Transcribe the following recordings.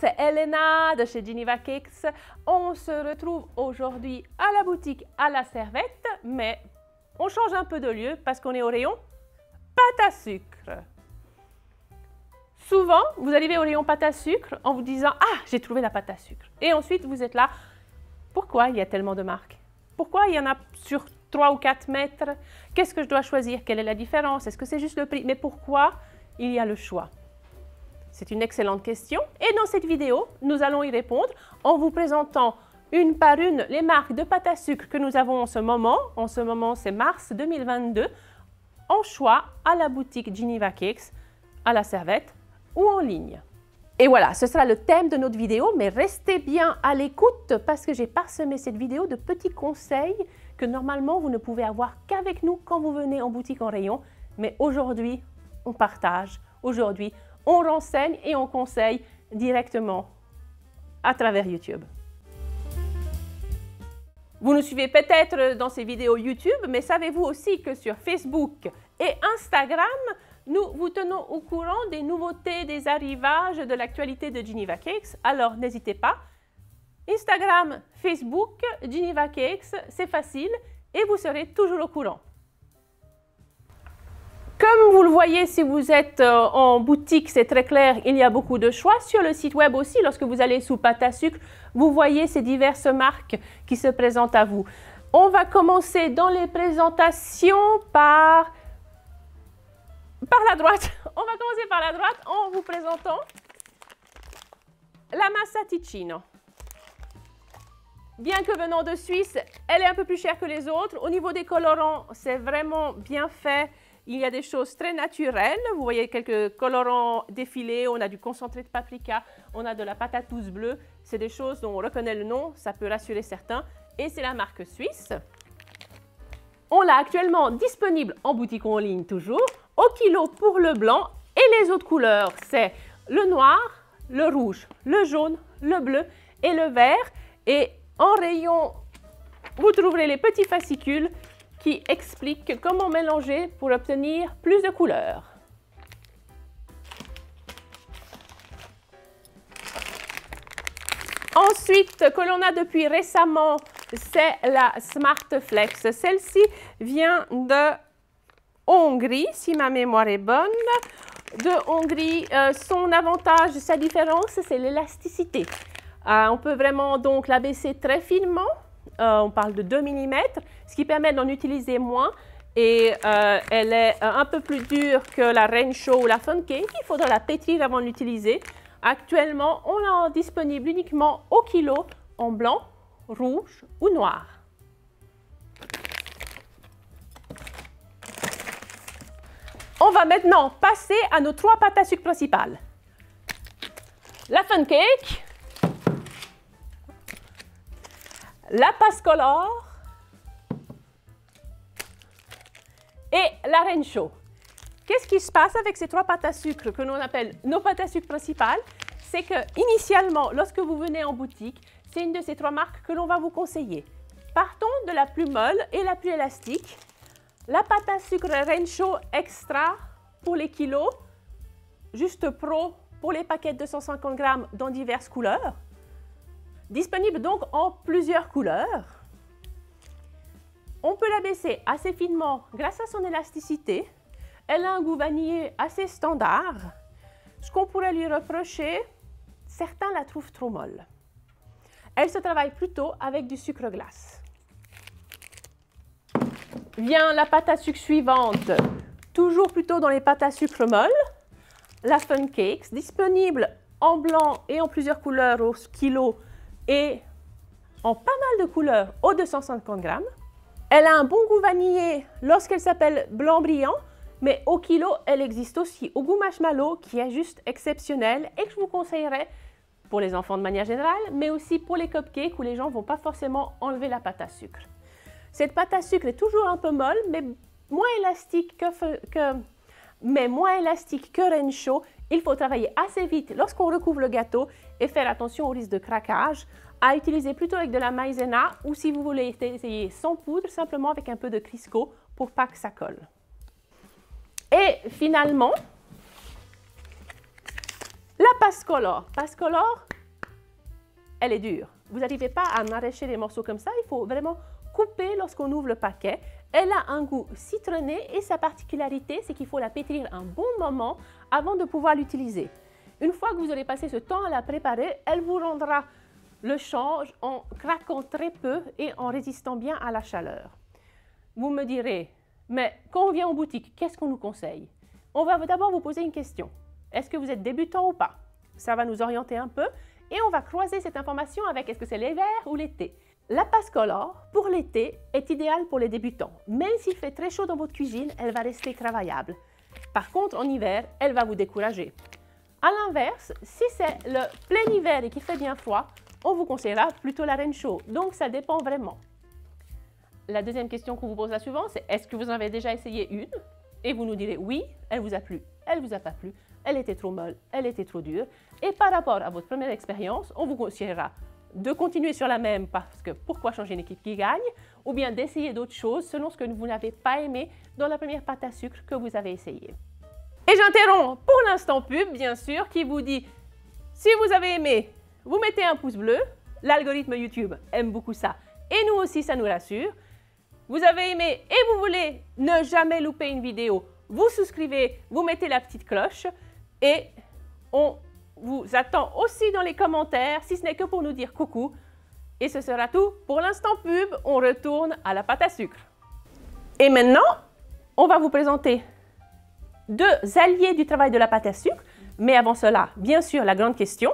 c'est Elena de chez Geneva Cakes. On se retrouve aujourd'hui à la boutique à la Servette, mais on change un peu de lieu parce qu'on est au rayon pâte à sucre. Souvent, vous arrivez au rayon pâte à sucre en vous disant « Ah, j'ai trouvé la pâte à sucre ». Et ensuite, vous êtes là « Pourquoi il y a tellement de marques? Pourquoi il y en a sur 3 ou 4 mètres? Qu'est-ce que je dois choisir? Quelle est la différence? Est-ce que c'est juste le prix? Mais pourquoi il y a le choix ?» C'est une excellente question et dans cette vidéo, nous allons y répondre en vous présentant une par une les marques de pâte à sucre que nous avons en ce moment. En ce moment, c'est mars 2022, en choix à la boutique Geneva Cakes, à la Servette ou en ligne. Et voilà, ce sera le thème de notre vidéo, mais restez bien à l'écoute parce que j'ai parsemé cette vidéo de petits conseils que normalement vous ne pouvez avoir qu'avec nous quand vous venez en boutique en rayon. Mais aujourd'hui, on partage, aujourd'hui, on renseigne et on conseille directement à travers YouTube. Vous nous suivez peut-être dans ces vidéos YouTube, mais savez-vous aussi que sur Facebook et Instagram, nous vous tenons au courant des nouveautés, des arrivages, de l'actualité de Geneva Cakes. Alors n'hésitez pas. Instagram, Facebook, Geneva Cakes, c'est facile et vous serez toujours au courant. Comme vous le voyez, si vous êtes en boutique, c'est très clair, il y a beaucoup de choix. Sur le site web aussi, lorsque vous allez sous pâte à sucre, vous voyez ces diverses marques qui se présentent à vous. On va commencer dans les présentations par la droite. On va commencer par la droite en vous présentant la Massa Ticino. Bien que venant de Suisse, elle est un peu plus chère que les autres. Au niveau des colorants, c'est vraiment bien fait. Il y a des choses très naturelles. Vous voyez quelques colorants défilés. On a du concentré de paprika, on a de la patate douce bleue. C'est des choses dont on reconnaît le nom, ça peut rassurer certains. Et c'est la marque suisse. On l'a actuellement disponible en boutique ou en ligne toujours, au kilo pour le blanc. Et les autres couleurs, c'est le noir, le rouge, le jaune, le bleu et le vert. Et en rayon, vous trouverez les petits fascicules qui expliquent comment mélanger pour obtenir plus de couleurs. Ensuite, que l'on a depuis récemment, c'est la Smart Flex. Celle-ci vient de Hongrie, si ma mémoire est bonne. De Hongrie, son avantage, sa différence, c'est l'élasticité. On peut vraiment donc la baisser très finement. On parle de 2 mm, ce qui permet d'en utiliser moins. Et elle est un peu plus dure que la Rain Show ou la Fun Cake. Il faudra la pétrir avant de l'utiliser. Actuellement, on l'a disponible uniquement au kilo en blanc, rouge ou noir. On va maintenant passer à nos 3 pâtes à sucre principales. La Fun Cake, la Pascolor et la Rain Show. Qu'est-ce qui se passe avec ces 3 pâtes à sucre que l'on appelle nos pâtes à sucre principales? C'est que initialement, lorsque vous venez en boutique, c'est une de ces 3 marques que l'on va vous conseiller. Partons de la plus molle et la plus élastique. La pâte à sucre Rain Show Extra pour les kilos, juste Pro pour les paquets de 250 grammes dans diverses couleurs. Disponible donc en plusieurs couleurs. On peut la baisser assez finement grâce à son élasticité. Elle a un goût vanillé assez standard. Ce qu'on pourrait lui reprocher, certains la trouvent trop molle. Elle se travaille plutôt avec du sucre glace. Vient la pâte à sucre suivante, toujours plutôt dans les pâtes à sucre molles, la Fun Cakes, disponible en blanc et en plusieurs couleurs au kilo et en pas mal de couleurs aux 250 grammes. Elle a un bon goût vanillé lorsqu'elle s'appelle blanc brillant, mais au kilo, elle existe aussi au goût marshmallow qui est juste exceptionnel et que je vous conseillerais pour les enfants de manière générale, mais aussi pour les cupcakes où les gens ne vont pas forcément enlever la pâte à sucre. Cette pâte à sucre est toujours un peu molle, mais moins élastique que Rain Show. Il faut travailler assez vite lorsqu'on recouvre le gâteau et faire attention au risque de craquage. À utiliser plutôt avec de la maïzena ou si vous voulez essayer sans poudre, simplement avec un peu de Crisco pour pas que ça colle. Et finalement, la Pascolor. Pascolor, elle est dure. Vous n'arrivez pas à en arracher les morceaux comme ça, il faut vraiment couper lorsqu'on ouvre le paquet. Elle a un goût citronné et sa particularité, c'est qu'il faut la pétrir un bon moment avant de pouvoir l'utiliser. Une fois que vous aurez passé ce temps à la préparer, elle vous rendra le change en craquant très peu et en résistant bien à la chaleur. Vous me direz, mais quand on vient en boutique, qu'est-ce qu'on nous conseille? On va d'abord vous poser une question. Est-ce que vous êtes débutant ou pas? Ça va nous orienter un peu et on va croiser cette information avec est-ce que c'est l'hiver ou l'été. La Passcolor, pour l'été, est idéale pour les débutants. Même s'il fait très chaud dans votre cuisine, elle va rester travaillable. Par contre, en hiver, elle va vous décourager. A l'inverse, si c'est le plein hiver et qu'il fait bien froid, on vous conseillera plutôt la Renshaw. Donc, ça dépend vraiment. La deuxième question qu'on vous pose la suivante, c'est est-ce que vous en avez déjà essayé une? Et vous nous direz oui, elle vous a plu, elle vous a pas plu, elle était trop molle, elle était trop dure. Et par rapport à votre première expérience, on vous conseillera de continuer sur la même parce que pourquoi changer une équipe qui gagne, ou bien d'essayer d'autres choses selon ce que vous n'avez pas aimé dans la première pâte à sucre que vous avez essayée. Et j'interromps pour l'instant pub, bien sûr, qui vous dit si vous avez aimé, vous mettez un pouce bleu, l'algorithme YouTube aime beaucoup ça, et nous aussi ça nous rassure. Vous avez aimé et vous voulez ne jamais louper une vidéo, vous souscrivez, vous mettez la petite cloche et on vous attend aussi dans les commentaires, si ce n'est que pour nous dire coucou. Et ce sera tout pour l'instant pub, on retourne à la pâte à sucre. Et maintenant, on va vous présenter deux alliés du travail de la pâte à sucre, mais avant cela, bien sûr, la grande question.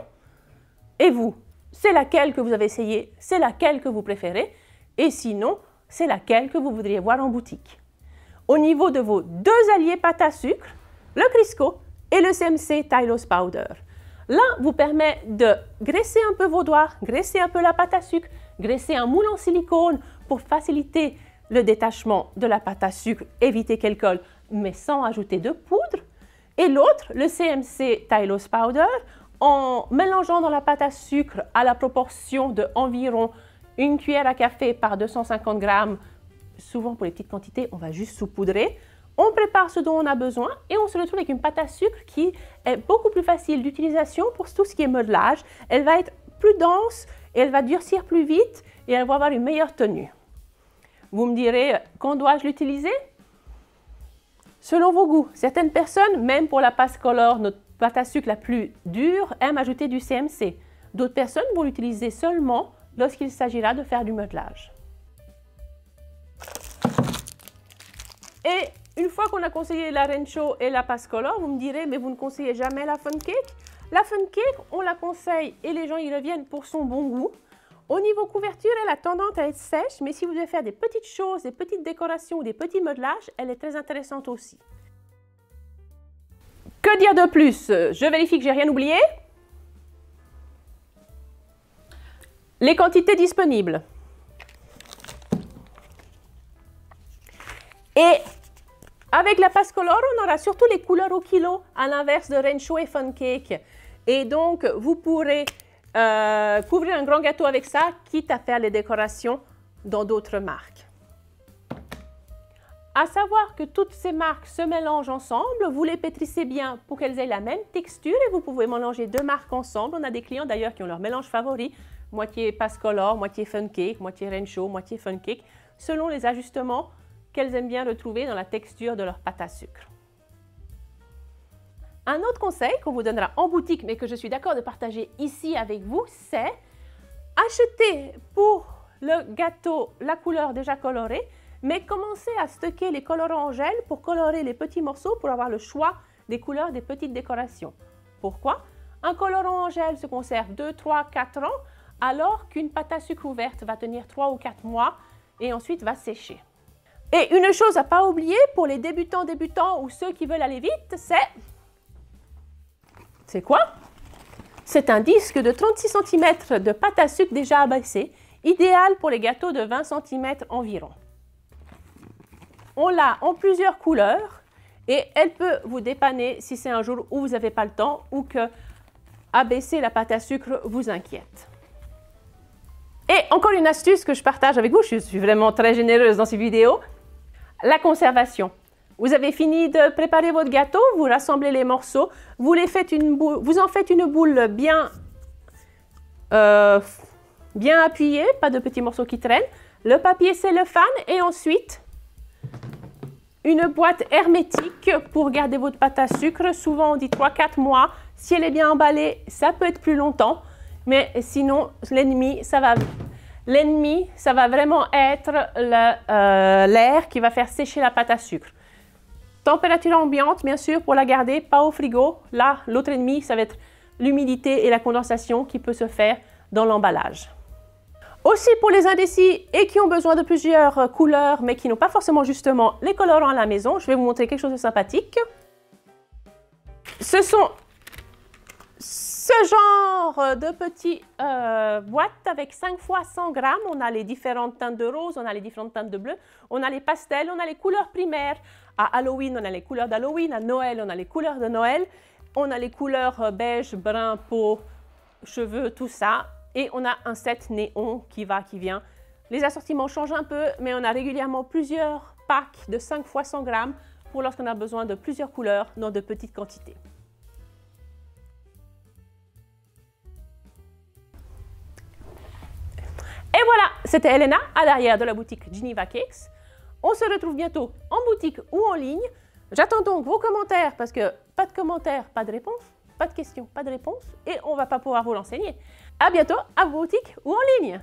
Et vous, c'est laquelle que vous avez essayé? C'est laquelle que vous préférez? Et sinon, c'est laquelle que vous voudriez voir en boutique? Au niveau de vos deux alliés pâte à sucre, le Crisco et le CMC Tylose Powder. L'un vous permet de graisser un peu vos doigts, graisser un peu la pâte à sucre, graisser un moule en silicone pour faciliter le détachement de la pâte à sucre, éviter qu'elle colle, mais sans ajouter de poudre. Et l'autre, le CMC Tylose Powder, en mélangeant dans la pâte à sucre à la proportion de environ une cuillère à café par 250 grammes, souvent pour les petites quantités, on va juste saupoudrer. On prépare ce dont on a besoin et on se retrouve avec une pâte à sucre qui est beaucoup plus facile d'utilisation pour tout ce qui est modelage. Elle va être plus dense et elle va durcir plus vite et elle va avoir une meilleure tenue. Vous me direz, quand dois-je l'utiliser? Selon vos goûts. Certaines personnes, même pour la Passcolor, notre pâte à sucre la plus dure, aiment ajouter du CMC. D'autres personnes vont l'utiliser seulement lorsqu'il s'agira de faire du modelage. Et une fois qu'on a conseillé la Renshaw et la Passcolor, vous me direz, mais vous ne conseillez jamais la Fun Cake? La Fun Cake, on la conseille et les gens y reviennent pour son bon goût. Au niveau couverture, elle a tendance à être sèche, mais si vous devez faire des petites choses, des petites décorations ou des petits modelages, elle est très intéressante aussi. Que dire de plus? Je vérifie que j'ai rien oublié. Les quantités disponibles. Et avec la Passcolor, on aura surtout les couleurs au kilo, à l'inverse de Renshaw et Fun Cake. Et donc, vous pourrez couvrir un grand gâteau avec ça, quitte à faire les décorations dans d'autres marques. À savoir que toutes ces marques se mélangent ensemble, vous les pétrissez bien pour qu'elles aient la même texture et vous pouvez mélanger deux marques ensemble. On a des clients d'ailleurs qui ont leur mélange favori, moitié Passcolor, moitié Fun Cake, moitié Renshaw, moitié Fun Cake, selon les ajustements qu'elles aiment bien retrouver dans la texture de leur pâte à sucre. Un autre conseil qu'on vous donnera en boutique, mais que je suis d'accord de partager ici avec vous, c'est acheter pour le gâteau la couleur déjà colorée, mais commencez à stocker les colorants en gel pour colorer les petits morceaux pour avoir le choix des couleurs des petites décorations. Pourquoi? Un colorant en gel se conserve 2, 3, 4 ans, alors qu'une pâte à sucre ouverte va tenir 3 ou 4 mois et ensuite va sécher. Et une chose à ne pas oublier pour les débutants ou ceux qui veulent aller vite, c'est quoi? C'est un disque de 36 cm de pâte à sucre déjà abaissée, idéal pour les gâteaux de 20 cm environ. On l'a en plusieurs couleurs et elle peut vous dépanner si c'est un jour où vous n'avez pas le temps ou que abaisser la pâte à sucre vous inquiète. Et encore une astuce que je partage avec vous, je suis vraiment très généreuse dans ces vidéos, la conservation. Vous avez fini de préparer votre gâteau, vous rassemblez les morceaux, vous en faites une boule bien bien appuyé, pas de petits morceaux qui traînent. Le papier cellophane et ensuite une boîte hermétique pour garder votre pâte à sucre. Souvent on dit 3-4 mois. Si elle est bien emballée, ça peut être plus longtemps. Mais sinon, l'ennemi, ça va vraiment être l'air qui va faire sécher la pâte à sucre. Température ambiante, bien sûr, pour la garder, pas au frigo. Là, l'autre ennemi, ça va être l'humidité et la condensation qui peut se faire dans l'emballage. Aussi pour les indécis et qui ont besoin de plusieurs couleurs, mais qui n'ont pas forcément justement les colorants à la maison, je vais vous montrer quelque chose de sympathique. Ce sont ce genre de petites boîtes avec 5 fois 100 grammes. On a les différentes teintes de rose, on a les différentes teintes de bleu, on a les pastels, on a les couleurs primaires. À Halloween, on a les couleurs d'Halloween. À Noël, on a les couleurs de Noël. On a les couleurs beige, brun, peau, cheveux, tout ça. Et on a un set néon qui va, qui vient. Les assortiments changent un peu, mais on a régulièrement plusieurs packs de 5 fois 100 grammes pour lorsqu'on a besoin de plusieurs couleurs dans de petites quantités. Et voilà, c'était Elena à l'arrière de la boutique Geneva Cakes. On se retrouve bientôt en boutique ou en ligne. J'attends donc vos commentaires parce que pas de commentaires, pas de réponse, pas de questions, pas de réponse et on ne va pas pouvoir vous l'enseigner. À bientôt à boutique ou en ligne.